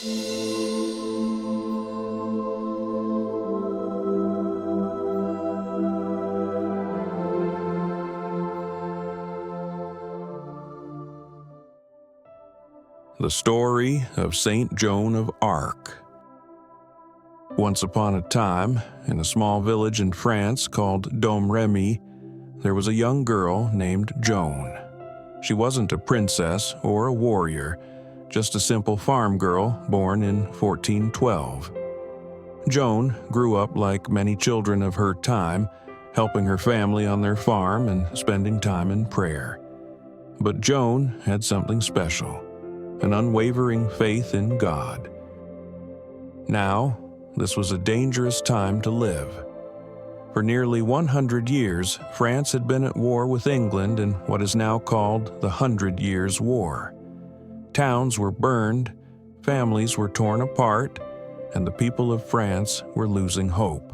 The story of Saint Joan of Arc. Once upon a time, in a small village in France called Domremy, there was a young girl named Joan. She wasn't a princess or a warrior, just a simple farm girl born in 1412. Joan grew up like many children of her time, helping her family on their farm and spending time in prayer. But Joan had something special, an unwavering faith in God. Now, this was a dangerous time to live. For nearly 100 years, France had been at war with England in what is now called the 100 Years' War. Towns were burned, families were torn apart, and the people of France were losing hope.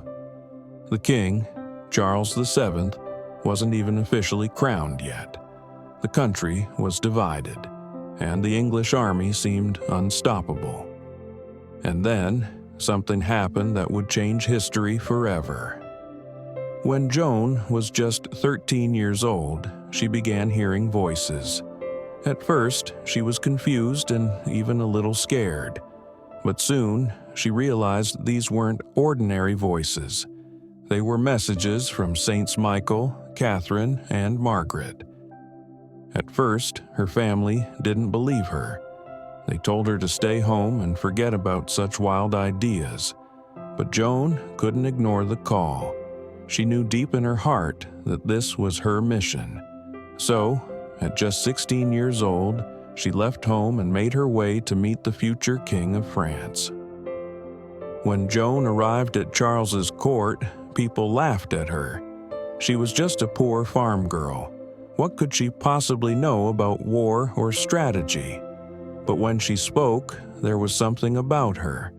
The king, Charles VII, wasn't even officially crowned yet. The country was divided, and the English army seemed unstoppable. And then, something happened that would change history forever. When Joan was just 13 years old, she began hearing voices. At first, she was confused and even a little scared. But soon, she realized these weren't ordinary voices. They were messages from Saints Michael, Catherine, and Margaret. At first, her family didn't believe her. They told her to stay home and forget about such wild ideas. But Joan couldn't ignore the call. She knew deep in her heart that this was her mission. So, at just 16 years old, she left home and made her way to meet the future King of France. When Joan arrived at Charles's court, people laughed at her. She was just a poor farm girl. What could she possibly know about war or strategy? But when she spoke, there was something about her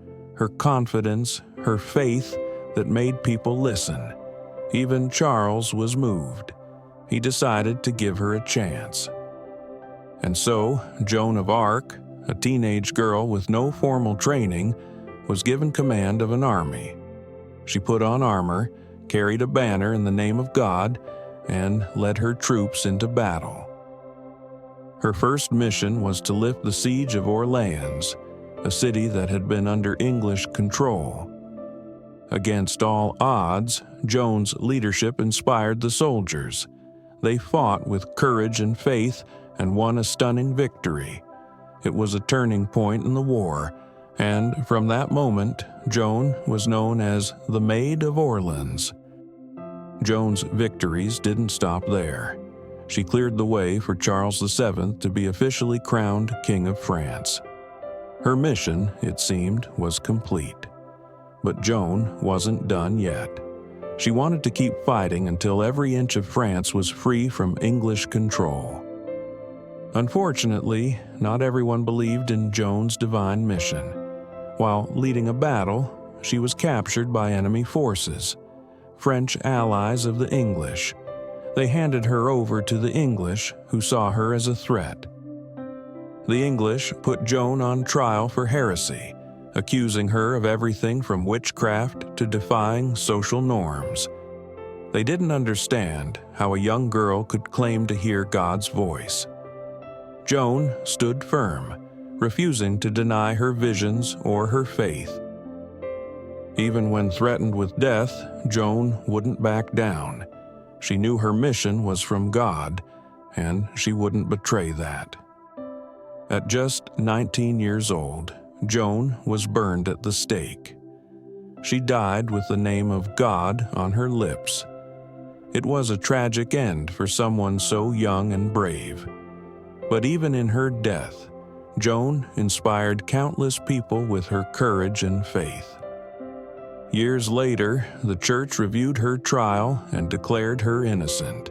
confidence, her faith that made people listen. Even Charles was moved. He decided to give her a chance. And so, Joan of Arc, a teenage girl with no formal training, was given command of an army. She put on armor, carried a banner in the name of God, and led her troops into battle. Her first mission was to lift the siege of Orleans, a city that had been under English control. Against all odds, Joan's leadership inspired the soldiers. They fought with courage and faith and won a stunning victory. It was a turning point in the war, and from that moment, Joan was known as the Maid of Orleans. Joan's victories didn't stop there. She cleared the way for Charles VII to be officially crowned King of France. Her mission, it seemed, was complete. But Joan wasn't done yet. She wanted to keep fighting until every inch of France was free from English control. Unfortunately, not everyone believed in Joan's divine mission. While leading a battle, she was captured by enemy forces, French allies of the English. They handed her over to the English, who saw her as a threat. The English put Joan on trial for heresy, accusing her of everything from witchcraft to defying social norms. They didn't understand how a young girl could claim to hear God's voice. Joan stood firm, refusing to deny her visions or her faith. Even when threatened with death, Joan wouldn't back down. She knew her mission was from God, and she wouldn't betray that. At just 19 years old, Joan was burned at the stake. She died with the name of God on her lips. It was a tragic end for someone so young and brave. But even in her death, Joan inspired countless people with her courage and faith. Years later, the church reviewed her trial and declared her innocent.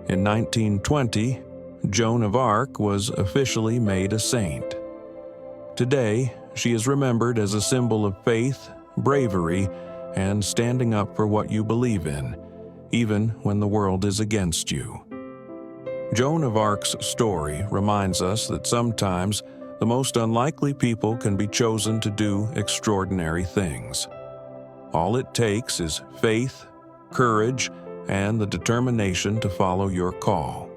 In 1920, Joan of Arc was officially made a saint. Today, she is remembered as a symbol of faith, bravery, and standing up for what you believe in, even when the world is against you. Joan of Arc's story reminds us that sometimes the most unlikely people can be chosen to do extraordinary things. All it takes is faith, courage, and the determination to follow your call.